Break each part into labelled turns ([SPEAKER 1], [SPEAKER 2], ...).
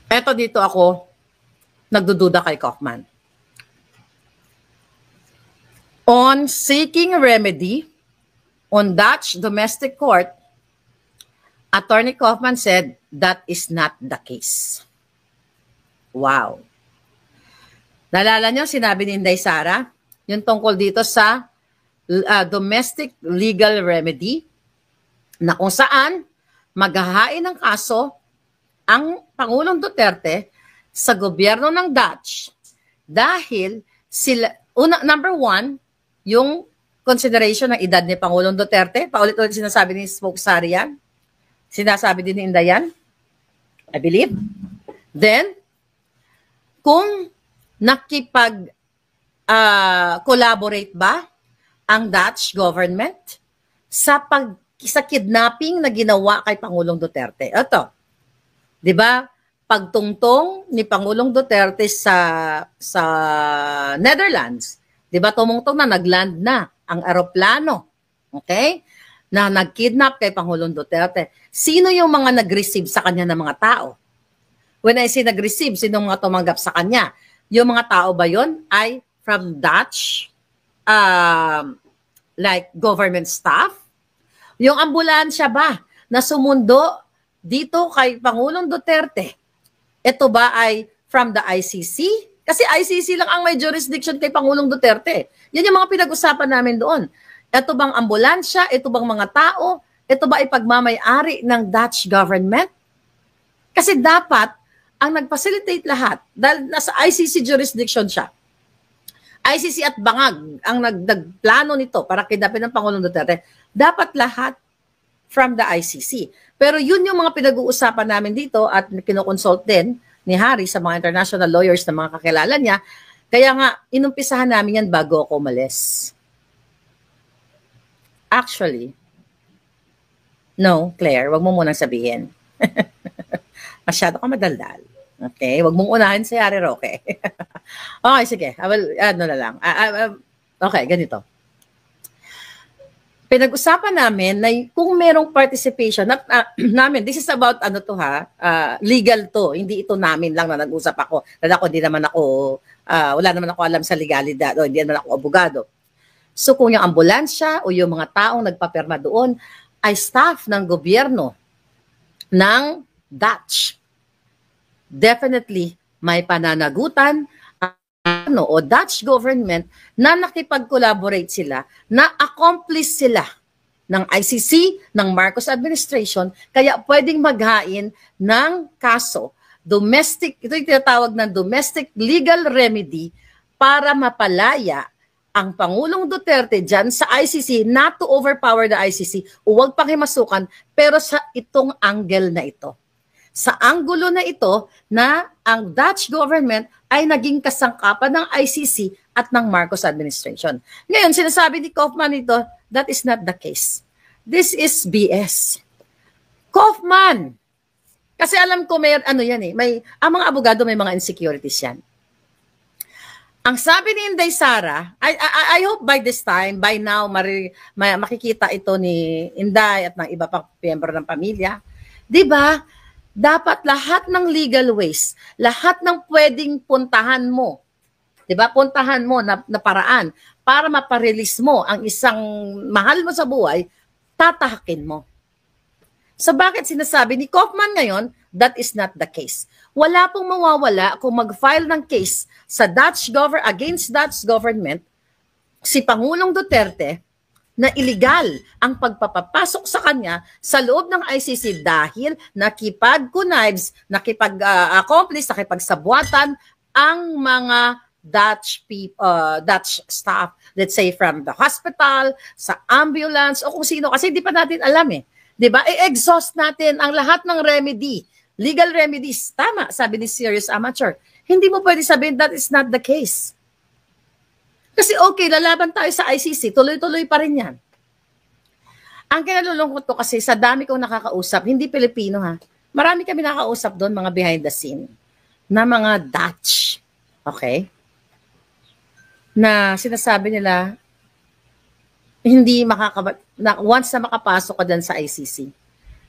[SPEAKER 1] Eto dito ako, nagdududa kay Kaufman. On seeking remedy on Dutch domestic court, Attorney Kaufman said that is not the case. Wow. Naalala nyo, sinabi ni Inday Sara, yung tungkol dito sa domestic legal remedy, na kung saan maghahain ng kaso ang Pangulong Duterte sa gobyerno ng Dutch dahil sila, number one, yung consideration ng edad ni Pangulong Duterte, paulit-ulit sinasabi ni Spoke Sarian, sinasabi din ni Indayan, I believe. Then, kung nakipag-collaborate ba ang Dutch government sa kidnapping na ginawa kay Pangulong Duterte? Ito, di ba, pagtungtong ni Pangulong Duterte sa Netherlands, di ba, tumungtong na, nagland na ang eroplano, okay, na nagkidnap kay Pangulong Duterte. Sino yung mga nag-receive sa kanya ng mga tao? When I say nag-receive, sino mga tumanggap sa kanya? Yung mga tao ba yon ay from Dutch, like government staff? Yung ambulansya ba na sumundo dito kay Pangulong Duterte, ito ba ay from the ICC? Kasi ICC lang ang may jurisdiction kay Pangulong Duterte. Yan yung mga pinag-usapan namin doon. Ito bang ambulansya? Ito bang mga tao? Ito ba ay pagmamay-ari ng Dutch government? Kasi dapat, ang nag-facilitate lahat, dahil nasa ICC jurisdiction siya, ICC at Bangag ang nagplano nito para kidnapin ng Pangulong Duterte, dapat lahat from the ICC. Pero yun yung mga pinag-uusapan namin dito at kinoconsult din ni Harry sa mga international lawyers na mga kakilala niya. Kaya nga, inumpisahan namin yan bago ako umalis. Actually, no, Claire, wag mo munang sabihin. Masyado ka madaldal. Okay? Wag mong unahin si Harry Roque. Okay, sige. Ano na lang. Okay, ganito. Pinag-usapan namin na kung merong participation namin, this is about ano to ha, legal to. Hindi ito namin lang na nag-usap ako. Dahil ako, wala naman ako alam sa legalidad o hindi naman ako abogado. So kung yung ambulansya o yung mga taong nagpapirma doon ay staff ng gobyerno ng Dutch, definitely may pananagutan o Dutch government na nakipag-collaborate sila, na accomplice sila ng ICC, ng Marcos administration, kaya pwedeng maghain ng kaso, ito yung tinatawag ng domestic legal remedy para mapalaya ang Pangulong Duterte dyan sa ICC, not to overpower the ICC, o huwag pakimasukan, pero sa itong angle na ito. Sa anggulo na ito na ang Dutch government ay naging kasangkapan ng ICC at ng Marcos administration. Ngayon, sinasabi ni Kaufman ito, that is not the case. This is BS. Kaufman, kasi alam ko may ang mga abogado may mga insecurities yan. Ang sabi ni Inday Sara, I hope by this time, by now, makikita ito ni Inday at ng iba pang miyembro ng pamilya. Di ba? Dapat lahat ng legal ways, lahat ng pwedeng puntahan mo, di ba? Puntahan mo na paraan para maparelease mo ang isang mahal mo sa buhay, tatahakin mo. So bakit sinasabi ni Kaufman ngayon, that is not the case. Wala pong mawawala kung mag-file ng case sa against Dutch government si Pangulong Duterte na illegal ang pagpapapasok sa kanya sa loob ng ICC dahil nakipag-connives, nakipag-accomplice, nakipagsabuatan ang mga Dutch staff, let's say from the hospital, sa ambulance, o kung sino, kasi di pa natin alam eh. Diba? I-exhaust natin ang lahat ng remedy, legal remedies. Tama, sabi ni Serious Amateur. Hindi mo pwede sabihin that is not the case. Kasi okay, lalaban tayo sa ICC, tuloy-tuloy pa rin yan. Ang kinalulungkot ko kasi sa dami kong nakakausap, hindi Pilipino ha, marami kami nakakausap doon, mga behind the scene, na mga Dutch, okay? Na sinasabi nila, hindi once na makapasok ka dyan sa ICC,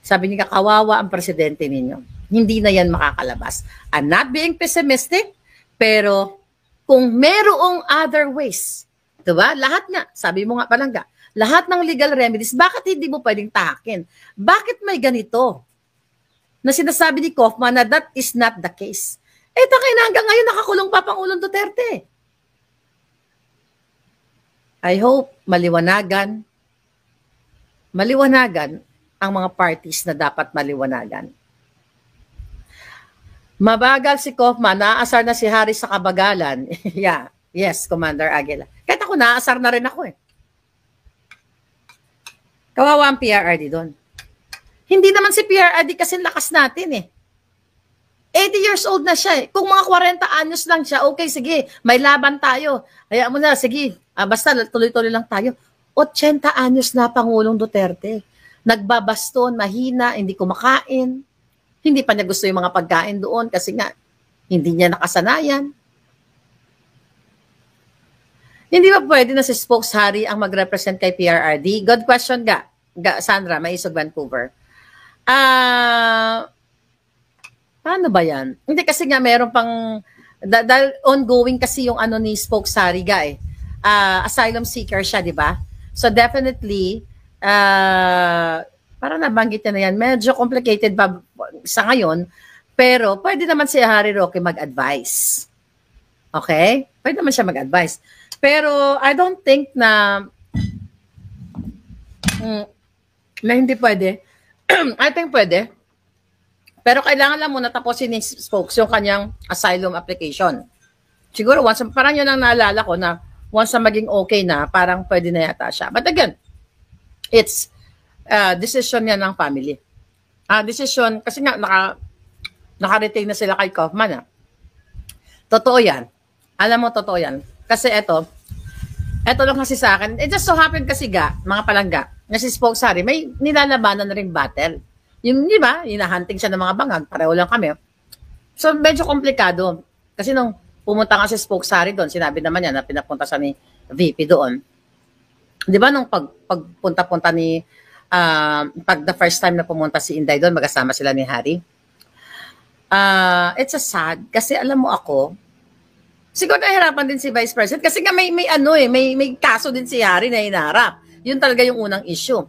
[SPEAKER 1] Sabi niya, kawawa ang presidente ninyo. Hindi na yan makakalabas. I'm not being pessimistic, pero kung merong other ways, diba? Lahat nga, sabi mo nga palangga, lahat ng legal remedies, bakit hindi mo pwedeng tahakin? Bakit may ganito? Na sinasabi ni Kaufman na that is not the case. Eh, takay na hanggang ngayon nakakulong pa Pangulong Duterte. I hope maliwanagan ang mga parties na dapat maliwanagan. Mabagal si Kaufman, naaasar na si Harry sa kabagalan. Yeah, yes, Commander Aguila. Kahit ako, naaasar na rin ako eh. Kawawa ang PRRD doon. Hindi naman si PRRD kasi lakas natin eh. 80 years old na siya eh. Kung mga 40 anyos lang siya, okay, sige, may laban tayo. Hayaan mo na, sige, basta tuloy-tuloy lang tayo. 80 anyos na Pangulong Duterte. Nagbabaston, mahina, hindi kumakain. Hindi pa niya gusto yung mga pagkain doon kasi nga, hindi niya nakasanayan. Hindi ba pwede na si Spokes Harry ang mag-represent kay PRRD? Good question ga Sandra, Maisog, Vancouver. Paano ba yan? Hindi kasi nga meron pang, dahil ongoing kasi yung ano ni Spokes Harry ga eh. Asylum seeker siya, di ba? So definitely, parang nabanggit niya na yan, medyo complicated pa sa ngayon, pero pwede naman si Harry Roque mag-advise. Okay? Pwede naman siya mag-advise. Pero I don't think na hindi pwede. I think pwede. Pero kailangan lang muna tapusin ni Spokes yung kanyang asylum application. Siguro once, parang yun ang naalala ko na once na maging okay na, parang pwede na yata siya. But again, it's decision yan ng family. Decision, kasi nga naka-retain na sila kay Kaufman. Totoo yan. Alam mo, totoo yan. Kasi eto lang kasi sa akin, it just so happened kasi mga palangga, na si Spokes Harry, may nilalabanan na ring battle. Yung, di ba, hinahunting siya ng mga bangag, pareho lang kami. So, medyo komplikado. Kasi nung pumunta nga si Spokes Harry doon, sinabi naman niya na pinapunta siya ni VP doon. Di ba, nung pagpunta-punta ni, the first time na pumunta si Inday doon, magkasama sila ni Harry. It's a sad, kasi alam mo ako, siguro nahirapan din si Vice President kasi nga may kaso din si Harry na hinarap. Yun talaga yung unang issue.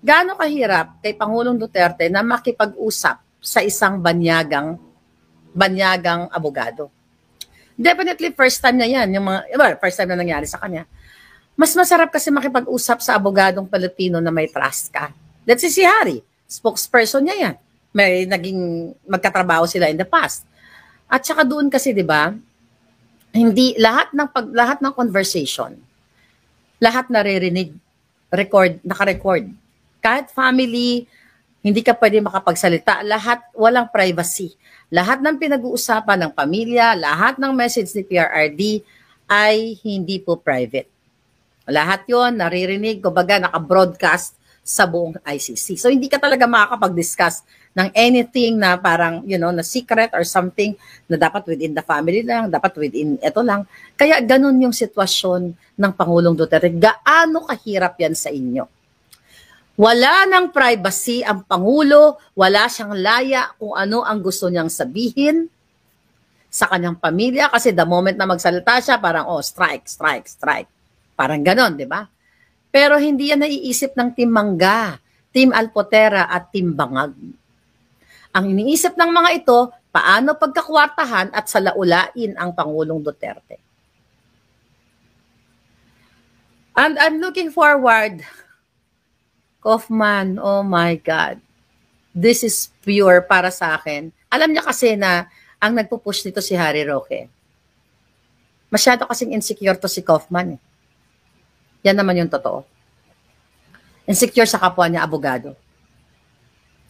[SPEAKER 1] Gaano kahirap kay Pangulong Duterte na makipag-usap sa isang banyagang abogado? Definitely first time na yan, first time na nangyari sa kanya. Mas masarap kasi makipag-usap sa abogadong Pilipino na may trust ka. That's si Harry, spokesperson niya yan. May naging magkatrabaho sila in the past. At saka doon kasi, 'di ba? Hindi lahat ng conversation, lahat naririnig, naka-record. Kahit family, hindi ka pwede makapagsalita, lahat walang privacy. Lahat ng pinag-uusapan ng pamilya, lahat ng message ni PRRD ay hindi po private. Lahat 'yon naririnig, kumbaga naka-broadcast sa buong ICC. So hindi ka talaga makakapag-discuss ng anything na parang, na secret or something na dapat within the family lang, dapat within ito lang. Kaya ganun yung sitwasyon ng Pangulong Duterte. Gaano kahirap yan sa inyo? Wala ng privacy ang Pangulo, wala siyang laya kung ano ang gusto niyang sabihin sa kanyang pamilya kasi the moment na magsalita siya, parang, strike. Parang ganon, di ba? Pero hindi yan naiisip ng Team Mangga, Team Alpotera at Team Bangag. Ang iniisip ng mga ito, paano pagkakwartahan at salaulain ang Pangulong Duterte. And I'm looking forward, Kaufman, oh my God, this is pure para sa akin. Alam niya kasi na ang nagpupush nito si Harry Roque. Masyado kasing insecure to si Kaufman. Yan naman yung totoo. Insecure sa kapwa niya, abogado.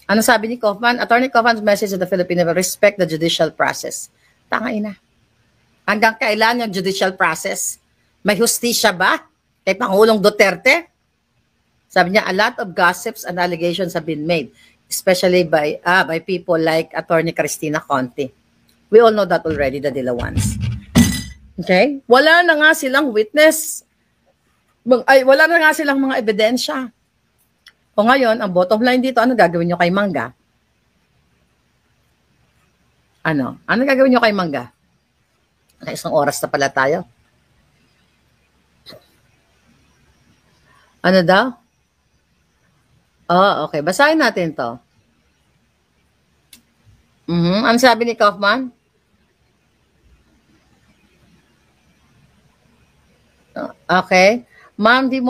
[SPEAKER 1] Ano sabi ni Kaufman? Attorney Kaufman's message to the Filipino will respect the judicial process. Tangay na. Hanggang kailan yung judicial process? May hustisya ba kay Pangulong Duterte? Sabi niya, a lot of gossips and allegations have been made, especially by people like Attorney Cristina Conti. We all know that already, the Dilawans. Okay? Wala na nga silang witness. Wala na nga silang mga ebidensya. O ngayon, ang bottom line dito, ano gagawin nyo kay Mangga? Ano? Ano gagawin nyo kay Mangga? Isang oras na pala tayo. Ano daw? Oh, okay. Basahin natin to. Ano sabi ni Kaufman? Okay. Ma'am, di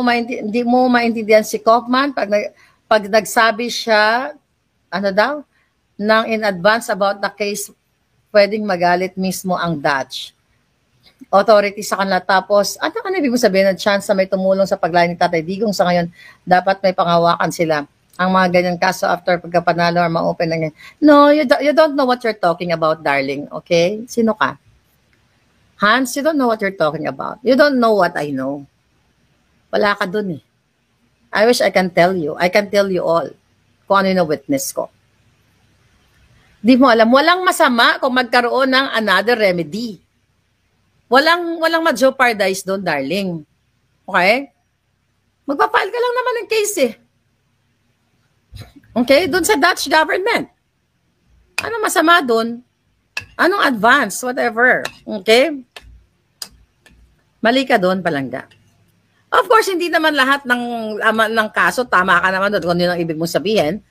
[SPEAKER 1] mo maintindihan si Kaufman pag nagsabi siya, ano daw, nang in advance about the case, pwedeng magalit mismo ang Dutch authority sa kanila. Tapos, ano ibig mo sabihin na chance na may tumulong sa paglayan ni Tatay Digong sa ngayon, dapat may pangawakan sila. Ang mga ganyan kaso after pagkapanalo or ma-open na ganyan. No, you don't know what you're talking about, darling. Okay? Sino ka? Hans, you don't know what you're talking about. You don't know what I know. Wala ka dun eh. I wish I can tell you. I can tell you all kung ano yung witness ko. Di mo alam. Walang masama kung magkaroon ng another remedy. Walang ma-jeopardize doon, darling. Okay? Magpapile ka lang naman ng case eh. Okay? Doon sa Dutch government. Ano masama doon? Anong advance? Whatever. Okay? Mali ka doon, Palangga. Of course, hindi naman lahat ng kaso, tama ka naman doon kung yun ang ibig mong sabihin.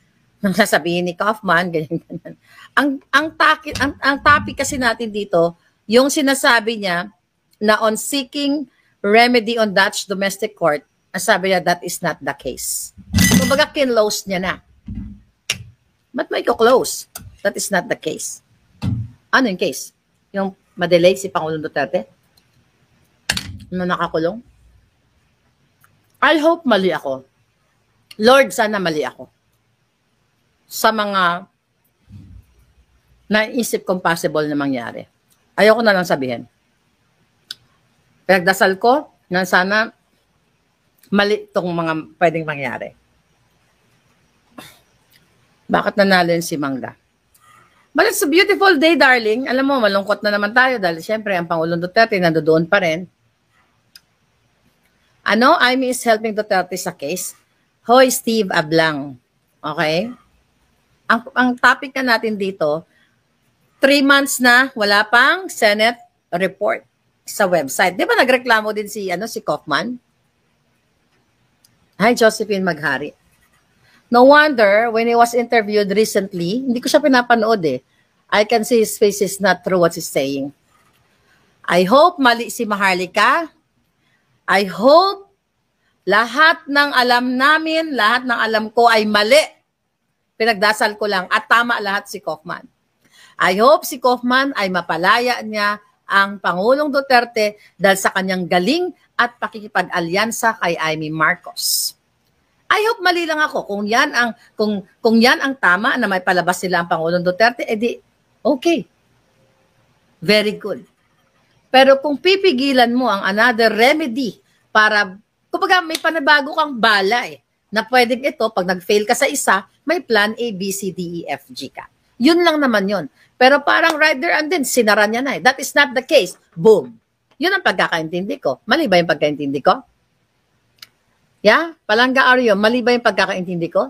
[SPEAKER 1] Nang sasabihin ni Kaufman, ganyan. Ang topic kasi natin dito, yung sinasabi niya na on seeking remedy on Dutch domestic court, sabi niya that is not the case. Kumbaga, kinlose niya na. Ba't may ko-close? That is not the case. Ano yung case? Yung madelay si Pangulong Duterte? Na nakakulong? I hope mali ako. Lord, sana mali ako. Sa mga naisip kong possible na mangyari. Ayoko na lang sabihin. Pinagdasal ko na sana mali itong mga pwedeng mangyari. Bakit nanalo yun si Mangga? But it's a beautiful day, darling. Alam mo, malungkot na naman tayo dahil siyempre ang Pangulong Duterte nandoon pa rin. Ano? Amy is helping Duterte sa case. Hoy, Steve Ablang. Okay? Ang topic na natin dito, 3 months na wala pang Senate report sa website. Di ba nagreklamo din si Kaufman? Hi, Josephine Maghari. No wonder, when he was interviewed recently, hindi ko siya pinapanood eh. I can see his face is not true what he's saying. I hope mali si Maharlika. I hope lahat ng alam namin, lahat ng alam ko ay mali. Pinagdasal ko lang at tama lahat si Kaufman. I hope si Kaufman ay mapalaya niya ang Pangulong Duterte dahil sa kanyang galing at pakikipag-alyansa kay Amy Marcos. I hope mali lang ako. Kung yan ang tama na may palabas sila ang Pangulong Duterte, edi okay. Very good. Pero kung pipigilan mo ang another remedy para, kumbaga may panabago kang bala eh, na pwedeng ito, pag nag-fail ka sa isa, may plan A, B, C, D, E, F, G ka. Yun lang naman yun. Pero parang right there and then, sinara niya na eh. That is not the case. Boom. Yun ang pagkakaintindi ko. Mali ba yung pagkakaintindi ko? Yeah? Palangga Aryo, mali ba yung pagkakaintindi ko?